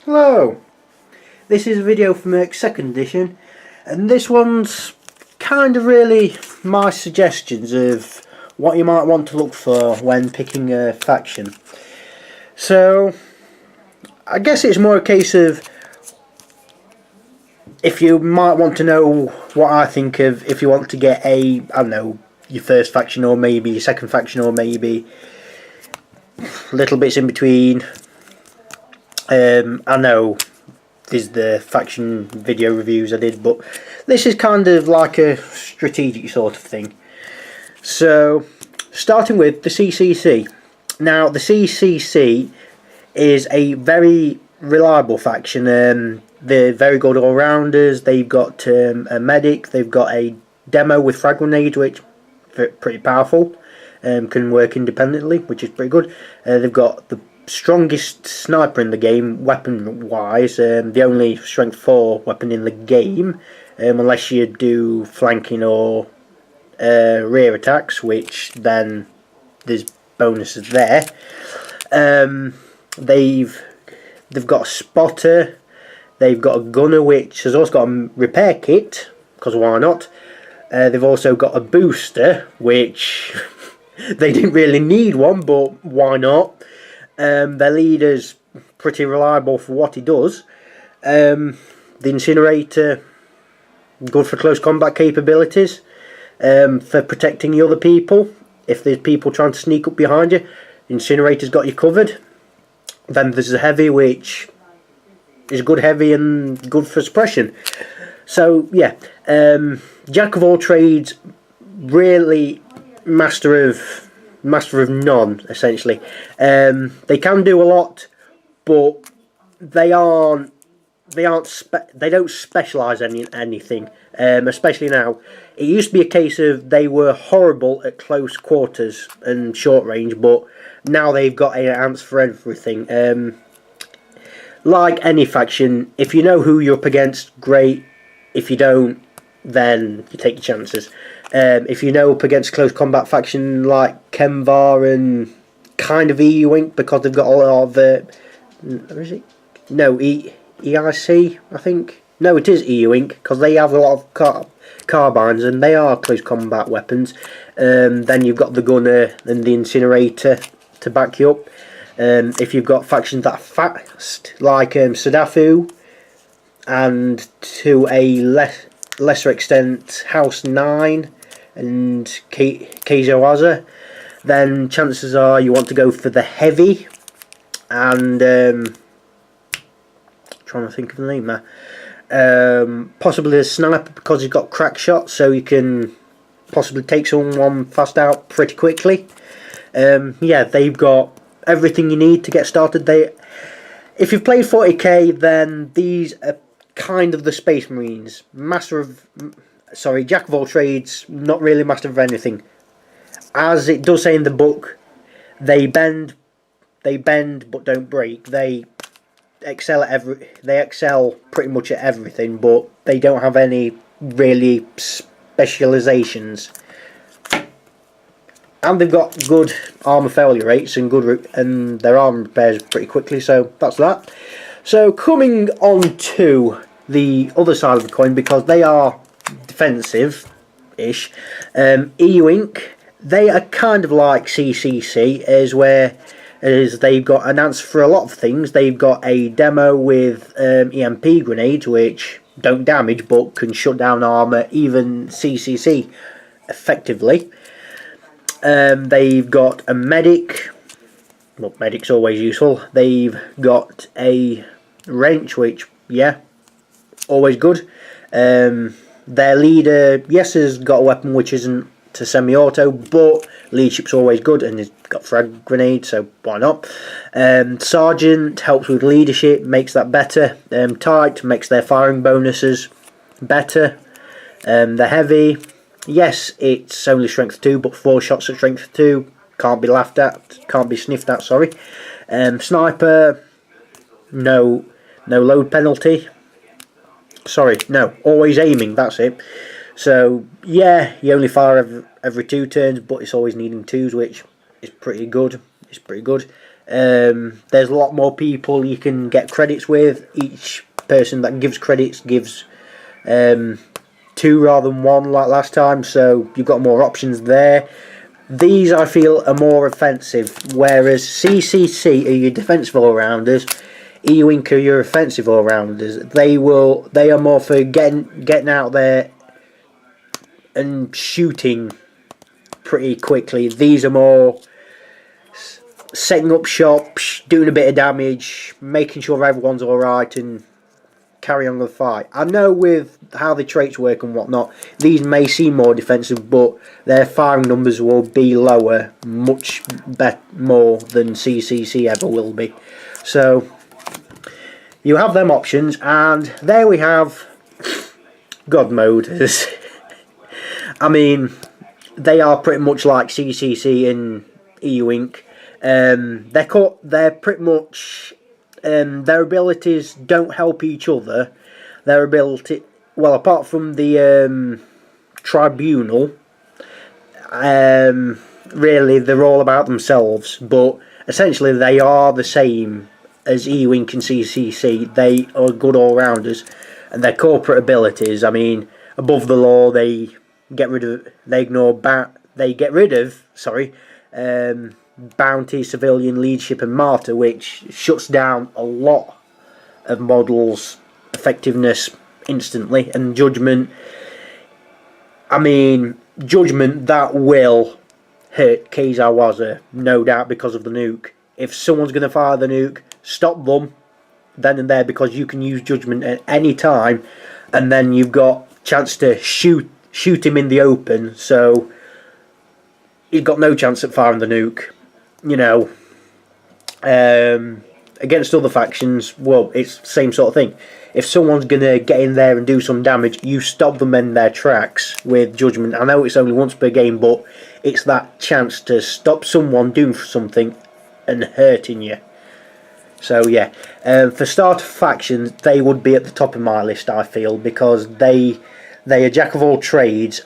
Hello, this is a video from M.E.R.C.S 2nd edition, and this one's kind of really my suggestions of what you might want to look for when picking a faction. So I guess it's more a case of if you might want to know what I think of if you want to get I don't know, your first faction or maybe your second faction or maybe little bits in between. I know there's the faction video reviews I did, but this is kind of like a strategic sort of thing. So starting with the CCC. Now the CCC is a very reliable faction. They're very good all-rounders. They've got a medic, they've got a demo with frag grenades, which are pretty powerful, can work independently, which is pretty good. They've got the strongest sniper in the game, weapon wise, the only strength 4 weapon in the game, unless you do flanking or rear attacks, which then there's bonuses there. They've got a spotter, they've got a gunner which has also got a repair kit, because why not. They've also got a booster, which they didn't really need one, but why not. Their leader's pretty reliable for what he does. The incinerator, good for close combat capabilities, for protecting the other people. If there's people trying to sneak up behind you, the incinerator's got you covered. Then there's the heavy, which is good heavy and good for suppression. So yeah, jack of all trades, really master of none, essentially. They can do a lot, but they don't specialise in anything. Especially now, it used to be a case of they were horrible at close quarters and short range, but now they've got an answer for everything. Like any faction, if you know who you're up against, great. If you don't, then you take your chances. If you know up against close combat faction like M.E.R.C.S and kind of E.U.INC, because they've got a lot of is it? No, E.I.C. I think. No, it is E.U.INC, because they have a lot of carbines and they are close combat weapons. Then you've got the gunner and the incinerator to back you up. If you've got factions that are fast, like Sadafu, and to a lesser extent House 9 and Keizoaza, then chances are you want to go for the heavy and trying to think of the name there, possibly the sniper, because he's got crack shot, so you can possibly take someone fast out pretty quickly. Yeah, they've got everything you need to get started. If you've played 40k, then these are kind of the Space Marines. Jack of all trades, not really master of anything. As it does say in the book, they bend but don't break. They excel pretty much at everything, but they don't have any really specializations. And they've got good armour failure rates and their armour repairs pretty quickly, so that's that. So coming on to the other side of the coin, because they are defensive-ish, E.U.INC, they are kind of like CCC, as they've got an answer for a lot of things. They've got a demo with EMP grenades, which don't damage but can shut down armour, even CCC, effectively. They've got a medic. Well, medic's always useful. They've got a wrench, which, yeah, always good. Their leader, yes, has got a weapon which isn't to semi-auto, but leadership's always good, and he's got frag grenades, so why not? Sergeant helps with leadership, makes that better. Tight makes their firing bonuses better. The heavy, yes, it's only strength 2, but 4 shots at strength 2 can't be laughed at, can't be sniffed at, sorry. Sniper, no load penalty. Sorry, no, always aiming, that's it. So, yeah, you only fire every 2 turns, but it's always needing 2s, which is pretty good. There's a lot more people you can get credits with. Each person that gives credits gives 2 rather than 1 like last time, so you've got more options there. These I feel are more offensive, whereas CCC are your defensive all-rounders, E-Wink are your offensive all-rounders. They are more for getting out there and shooting pretty quickly. These are more setting up shop, doing a bit of damage, making sure everyone's alright, and carry on with the fight. I know with how the traits work and whatnot, these may seem more defensive, but their firing numbers will be lower, much more than CCC ever will be. So you have them options, and there we have God mode. I mean, they are pretty much like CCC and E-Wink. They're pretty much their abilities don't help each other. Their ability, well, apart from the tribunal, really they're all about themselves. But essentially, they are the same as E-Wink and CCC. They are good all-rounders, and their corporate abilities. I mean, above the law, they get rid of. They ignore bounty, civilian leadership, and martyr, which shuts down a lot of models' effectiveness instantly. And judgment, I mean, judgment that will hurt Keizawaza, no doubt, because of the nuke. If someone's going to fire the nuke, stop them then and there, because you can use judgment at any time, and then you've got a chance to shoot him in the open, so he's got no chance at firing the nuke. You know, against other factions, well, it's the same sort of thing. If someone's going to get in there and do some damage, you stop them in their tracks with judgment. I know it's only once per game, but it's that chance to stop someone doing something and hurting you. So yeah, for starter factions, they would be at the top of my list, I feel, because they are jack of all trades,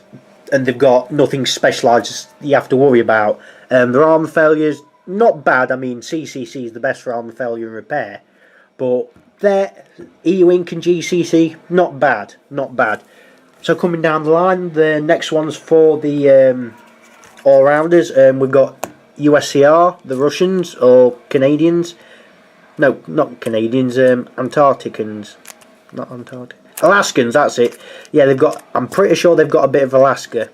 and they've got nothing specialised you have to worry about. Their armour failures, not bad. I mean, CCC is the best for armour failure and repair, but their E-Wink and GCC, not bad, not bad. So coming down the line, the next one's for the all-rounders. We've got U.S.C.R, the Russians, or Canadians. No, not Canadians, Antarcticans. Not Antarctic. Alaskans, that's it. Yeah, they've got. I'm pretty sure they've got a bit of Alaska,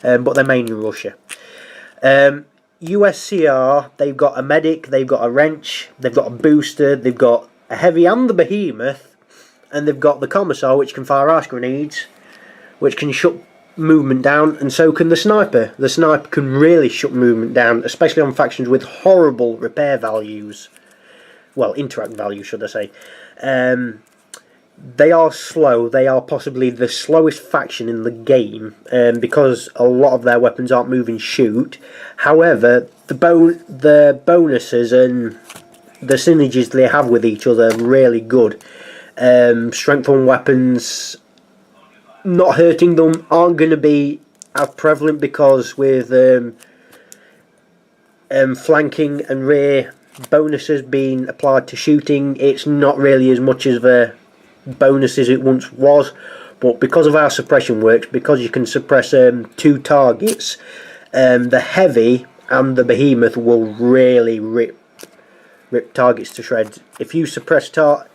but they're mainly Russia. U.S.C.R, they've got a medic, they've got a wrench, they've got a booster, they've got a heavy and the behemoth, and they've got the commissar, which can fire ice grenades, which can shut movement down, and so can the sniper. The sniper can really shut movement down, especially on factions with horrible repair values. Well, interact value, should I say. They are slow. They are possibly the slowest faction in the game, because a lot of their weapons aren't move and shoot. However, the bonuses and the synergies they have with each other are really good. Strength on weapons, not hurting them, aren't going to be as prevalent, because with flanking and rear bonuses being applied to shooting, it's not really as much as the bonuses it once was. But because of how suppression works, because you can suppress 2 targets, the heavy and the behemoth will really rip targets to shreds. If you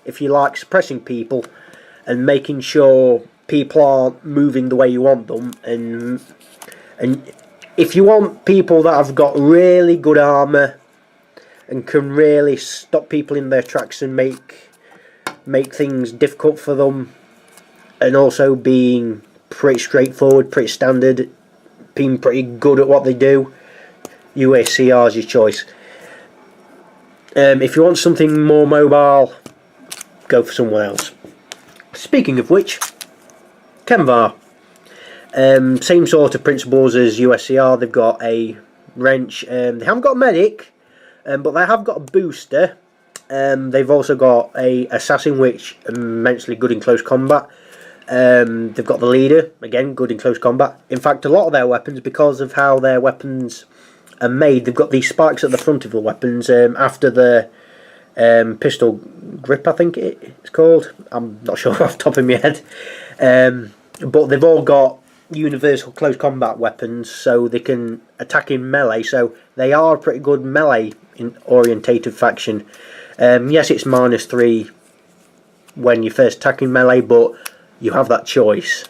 if you like suppressing people and making sure people aren't moving the way you want them, and if you want people that have got really good armour and can really stop people in their tracks and make things difficult for them, and also being pretty straightforward, pretty standard, being pretty good at what they do, U.S.C.R is your choice. If you want something more mobile, go for someone else. Speaking of which, Kenvar. Same sort of principles as U.S.C.R. They've got a wrench. They haven't got a medic, but they have got a booster. They've also got a assassin, which is immensely good in close combat. They've got the leader, again good in close combat. In fact, a lot of their weapons, because of how their weapons are made. They've got these spikes at the front of the weapons after the pistol grip, I think it's called. I'm not sure off the top of my head. But they've all got universal close combat weapons, so they can attack in melee. So they are a pretty good melee orientated faction. Yes, it's -3 when you first attack in melee, but you have that choice.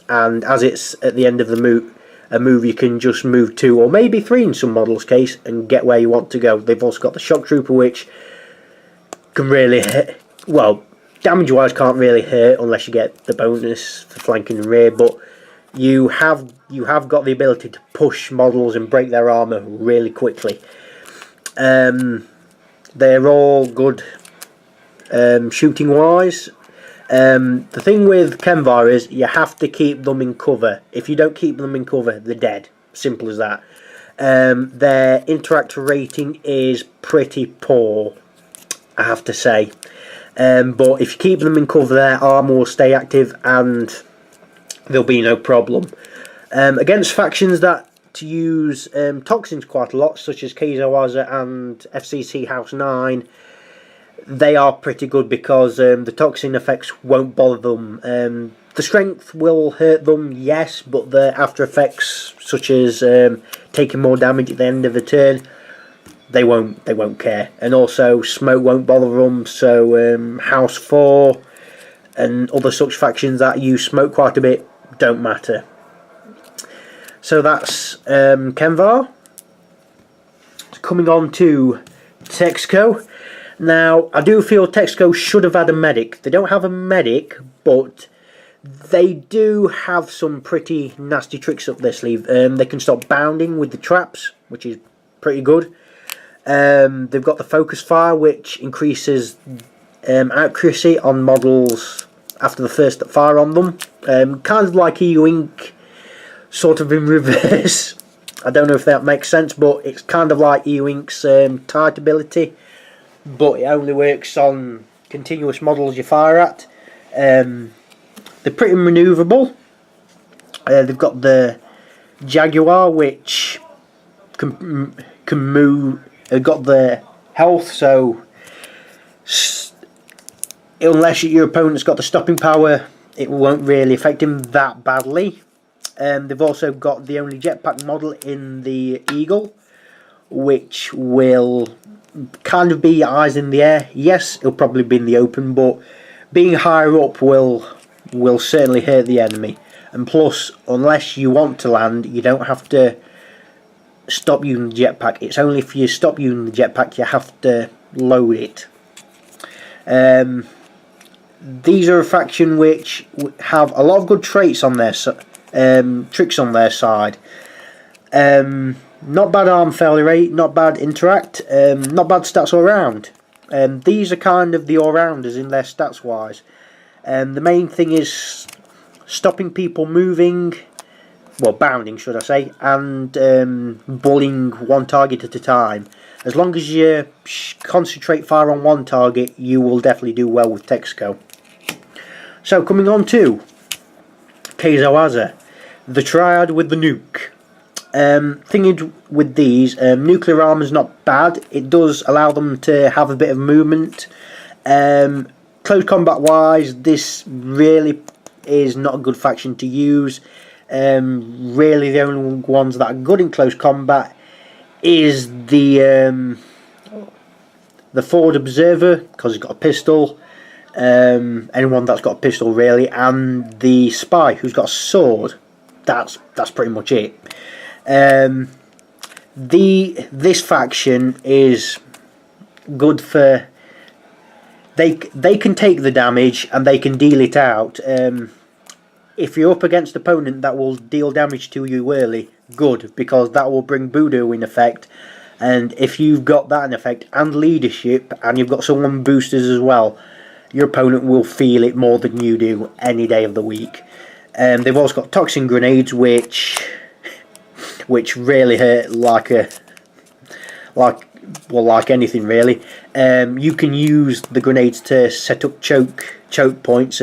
And as it's at the end of the move, you can just move 2 or maybe 3 in some models' case and get where you want to go. They've also got the shock trooper, which can really hit. Well, damage wise can't really hurt unless you get the bonus for flanking and rear, but you have got the ability to push models and break their armor really quickly. They're all good shooting wise. The thing with M.E.R.C.S is you have to keep them in cover. If you don't keep them in cover, they're dead. Simple as that. Their interactor rating is pretty poor, I have to say. But if you keep them in cover, their armor will stay active and there'll be no problem. Against factions that use toxins quite a lot, such as Kaizowaza and FCC House 9, they are pretty good because the toxin effects won't bother them. The strength will hurt them, yes, but the after effects, such as taking more damage at the end of the turn, they won't care. And also smoke won't bother them. So House 4 and other such factions that use smoke quite a bit don't matter. So that's M.E.R.C.S. Coming on to Texco. Now, I do feel Texco should have had a medic. They don't have a medic, but they do have some pretty nasty tricks up their sleeve. They can stop bounding with the traps, which is pretty good. They've got the focus fire, which increases accuracy on models after the first fire on them. Kind of like E.U.I.N.C., sort of in reverse. I don't know if that makes sense, but it's kind of like E.U.I.N.C.'s tide ability, but it only works on continuous models you fire at. They're pretty manoeuvrable. They've got the Jaguar, which can move. Got the health, so unless your opponent's got the stopping power, it won't really affect him that badly. They've also got the only jetpack model in the Eagle, which will kind of be eyes in the air. Yes, it'll probably be in the open, but being higher up will certainly hurt the enemy. And plus, unless you want to land, you don't have to stop using the jetpack. It's only if you stop using the jetpack you have to load it. These are a faction which have a lot of good traits on their tricks on their side. Not bad arm failure rate, not bad interact, not bad stats all round. These are kind of the all-rounders in their stats wise. The main thing is stopping people moving, well, bounding should I say, and bullying one target at a time. As long as you concentrate fire on one target, you will definitely do well with Texco. So coming on to Kaizowaza, the triad with the nuke. Thing with these, nuclear armor is not bad. It does allow them to have a bit of movement. Close combat wise, this really is not a good faction to use. Really the only ones that are good in close combat is the Forward Observer, because he's got a pistol. Anyone that's got a pistol really, and the Spy who's got a sword. That's pretty much it. This faction is good for they can take the damage and they can deal it out. If you're up against an opponent that will deal damage to you early, good, because that will bring Voodoo in effect. And if you've got that in effect and leadership, and you've got someone boosters as well, your opponent will feel it more than you do any day of the week. They've also got toxin grenades, which really hurt like anything really. You can use the grenades to set up choke points.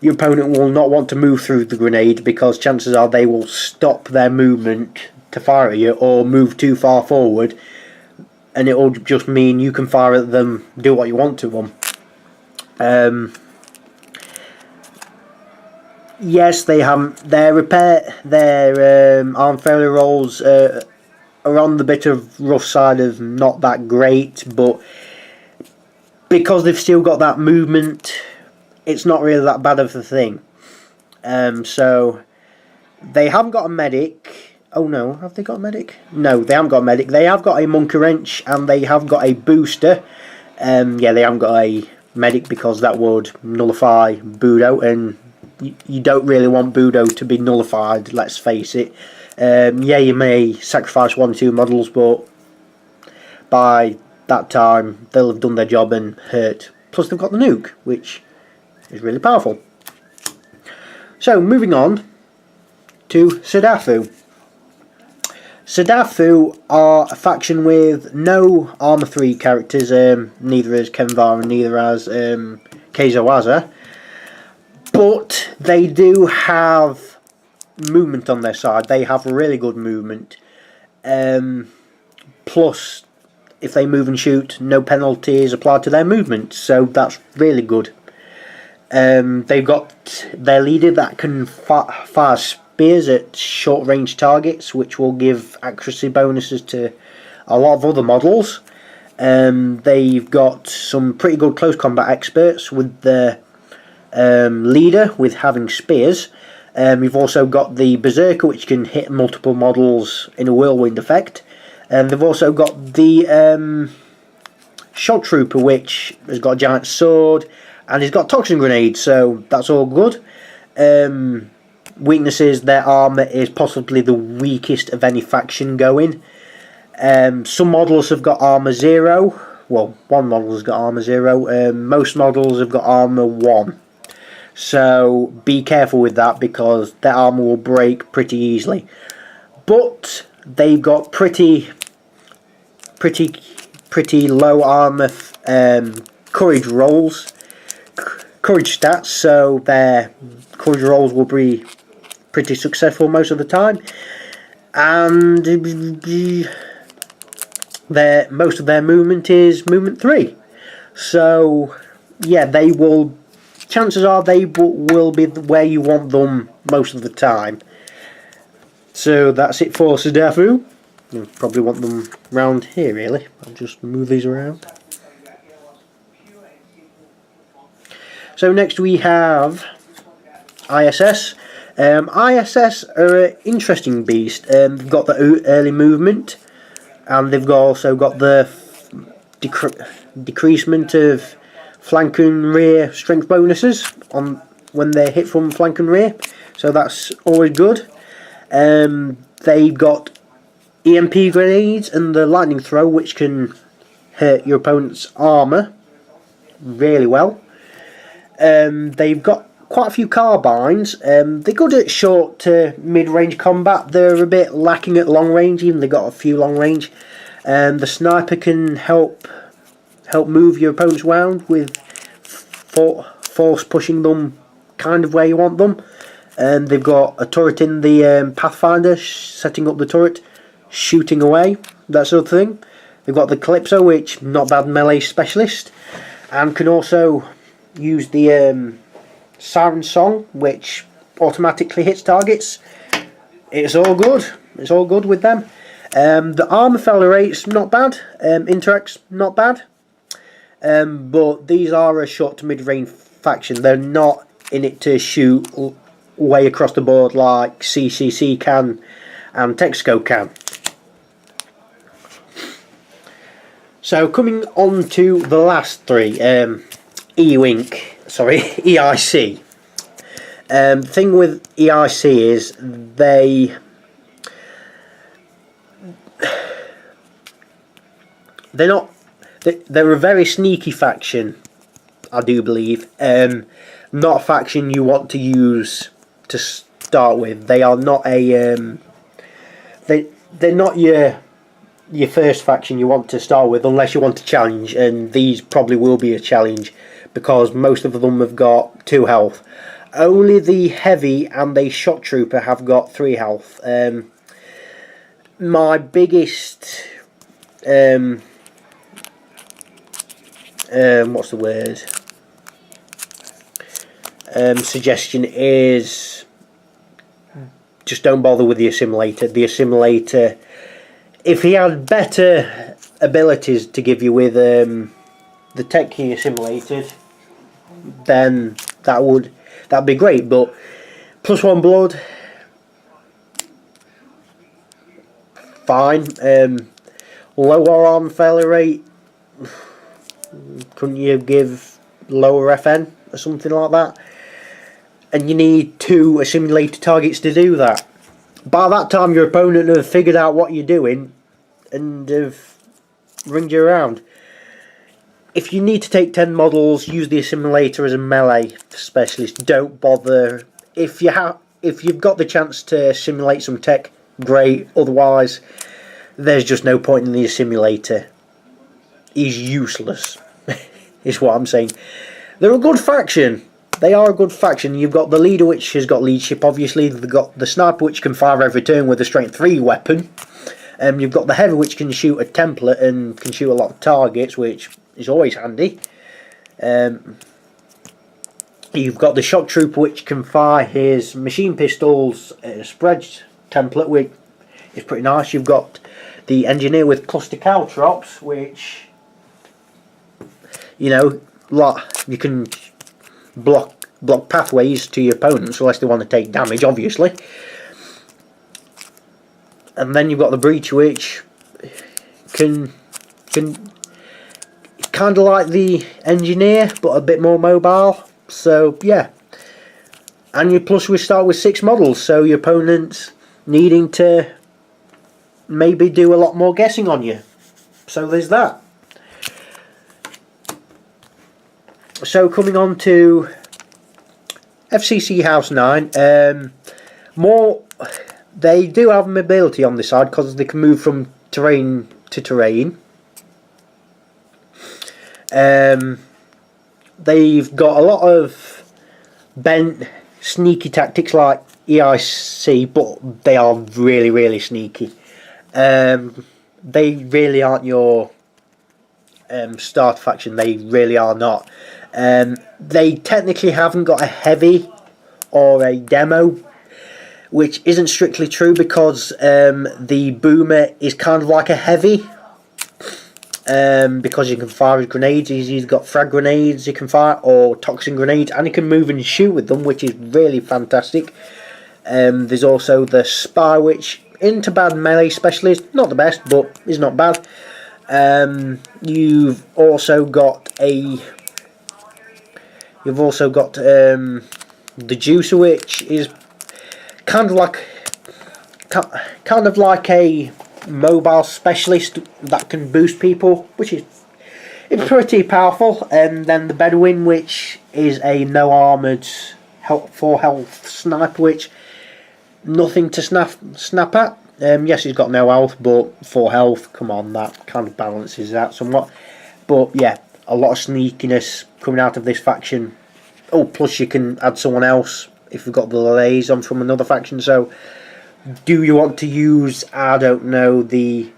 Your opponent will not want to move through the grenade because chances are they will stop their movement to fire at you or move too far forward, and it'll just mean you can fire at them, do what you want to them. Yes, they have their arm failure rolls are on the bit of rough side of not that great, but because they've still got that movement, it's not really that bad of a thing. So they haven't got a medic. Oh no, have they got a medic? No, they haven't got a medic. They have got a monkey wrench and they have got a booster. Yeah, they haven't got a medic because that would nullify Budo, and you don't really want Budo to be nullified, let's face it. Yeah, you may sacrifice 1 or 2 models, but by that time they'll have done their job and hurt. Plus they've got the nuke, which is really powerful. So moving on to Sadafu. Sadafu are a faction with no Armour 3 characters, neither as Kenvar and neither as Keizawaza, but they do have movement on their side. They have really good movement. Plus, if they move and shoot, no penalties applied to their movement, so that's really good. They've got their leader that can fire spears at short range targets, which will give accuracy bonuses to a lot of other models. They've got some pretty good close combat experts with the leader with having spears. You've also got the Berserker, which can hit multiple models in a whirlwind effect. And they've also got the Shot Trooper, which has got a giant sword and he's got toxin grenades, so that's all good. Weaknesses: their armour is possibly the weakest of any faction going. Some models have got armour 0. Well, one model has got armour 0. Most models have got armour 1. So be careful with that because their armour will break pretty easily. But they've got pretty low armour courage rolls, courage stats, so their courage rolls will be pretty successful most of the time, and most of their movement is movement 3. So yeah, they will. Chances are they will be where you want them most of the time. So that's it for Sadafu. You probably want them round here, really. I'll just move these around. So next we have ISS. ISS are an interesting beast. They've got the early movement, and they've also got the decreasement of flank and rear strength bonuses on when they're hit from flank and rear. So that's always good. They've got EMP grenades and the lightning throw, which can hurt your opponent's armour really well. They've got quite a few carbines. They're good at short to mid-range combat. They're a bit lacking at long range, even they've got a few long range. The sniper can help move your opponents around with force pushing them kind of where you want them. And they've got a turret in the Pathfinder, setting up the turret, shooting away, that sort of thing. They've got the Calypso, which not bad melee specialist, and can also use the Siren Song, which automatically hits targets. It's all good. It's all good with them. The armor failure rate's not bad. Interact's not bad. But these are a short to mid-range faction. They're not in it to shoot way across the board like CCC can and Texaco can. So coming on to the last three, EIC. The thing with EIC is they're a very sneaky faction, I do believe. Not a faction you want to use to start with. They are not a they're not your first faction you want to start with unless you want to challenge, and these probably will be a challenge because most of them have got 2 health. Only the heavy and the shot trooper have got 3 health. my biggest what's the word? Suggestion is just don't bother with the assimilator. The assimilator, if he had better abilities to give you with the tech he assimilated, then that'd be great. But +1 blood, fine. Lower arm failure rate, couldn't you give lower FN or something like that? And you need 2 assimilated targets to do that. By that time your opponent have figured out what you're doing and have ringed you around. If you need to take 10 models, use the assimilator as a melee specialist. Don't bother. If you've got the chance to assimilate some tech, great. Otherwise, there's just no point in the assimilator. He's useless, is what I'm saying. They're a good faction. They are a good faction. You've got the leader, which has got leadership, obviously. They've got the sniper, which can fire every turn with a strength 3 weapon. You've got the heavy, which can shoot a template and can shoot a lot of targets, which is always handy. You've got the shock trooper, which can fire his machine pistols at a spread template, which is pretty nice. You've got the engineer with cluster caltrops, which, you know, you can block pathways to your opponents unless they want to take damage, obviously. And then you've got the breach, which can kind of like the engineer but a bit more mobile. So yeah, and we start with 6 models, so your opponent's needing to maybe do a lot more guessing on you. So there's that. So coming on to FCC House 9, they do have mobility on this side because they can move from terrain to terrain. They've got a lot of bent, sneaky tactics like E.I.C, but they are really, really sneaky. They really aren't your starter faction. They really are not. They technically haven't got a heavy or a demo, which isn't strictly true because the boomer is kind of like a heavy. Because you can fire his grenades. He's either got frag grenades he can fire or toxin grenades, and he can move and shoot with them, which is really fantastic. There's also the spy, which isn't a bad melee specialist, not the best, but is not bad. You've also got the juicer, which is kind of like a mobile specialist that can boost people, which is pretty powerful. And then the Bedouin, which is a no armoured 4 health sniper, which nothing to snap at. Yes, he's got no health, but 4 health, come on, that kind of balances that somewhat. But yeah, a lot of sneakiness coming out of this faction. Oh, plus you can add someone else if you've got the liaison from another faction. So do you want to use, I don't know, the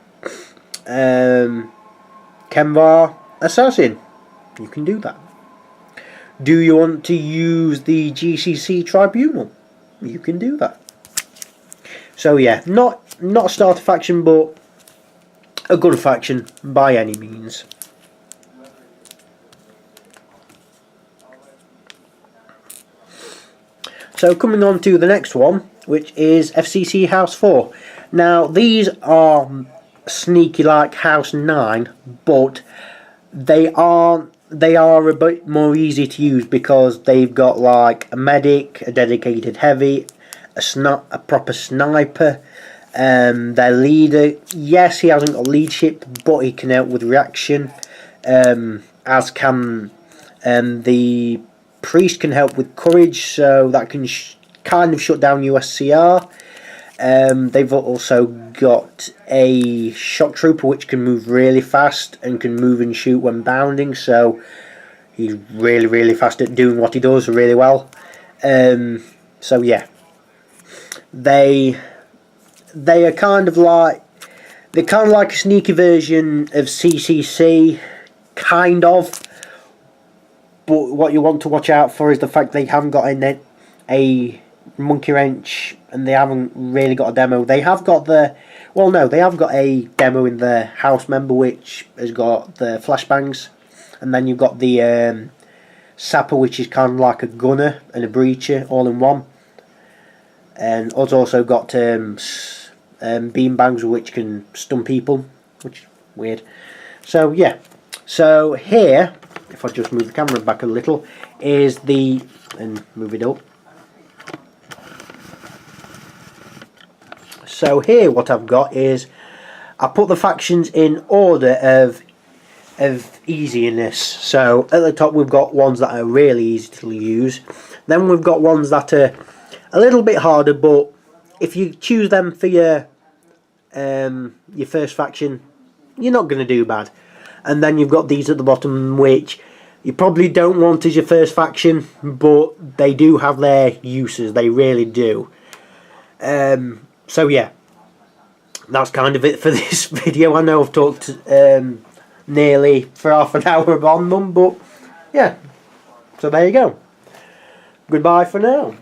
M.E.R.C.S assassin? You can do that. Do you want to use the GCC tribunal? You can do that. So yeah, not a starter faction, but a good faction by any means. So coming on to the next one, which is FCC House 4. Now these are sneaky like House 9, but they are a bit more easy to use because they've got like a medic, a dedicated heavy, a proper sniper. Their leader, yes, he hasn't got leadership, but he can help with reaction. As can the priest can help with courage, so that can kind of shut down USCR. They've also got a shock trooper which can move really fast and can move and shoot when bounding, so he's really, really fast at doing what he does really well. So yeah, they are kind of like They're kind of like a sneaky version of CCC, kind of. But what you want to watch out for is the fact they haven't got a monkey wrench, and they haven't really got a demo. They have got the... Well, no, they have got a demo in the house member, which has got the flashbangs. And then you've got the sapper, which is kind of like a gunner and a breacher all in one. And it's also got beanbags, which can stun people, which is weird. So, yeah. So, here, if I just move the camera back a little, is the... and move it up. So here what I've got is I put the factions in order of easiness. So at the top we've got ones that are really easy to use. Then we've got ones that are a little bit harder, but if you choose them for your first faction, you're not going to do bad. And then you've got these at the bottom, which you probably don't want as your first faction, but they do have their uses. They really do. So yeah, that's kind of it for this video. I know I've talked nearly for half an hour on them, but yeah, so there you go. Goodbye for now.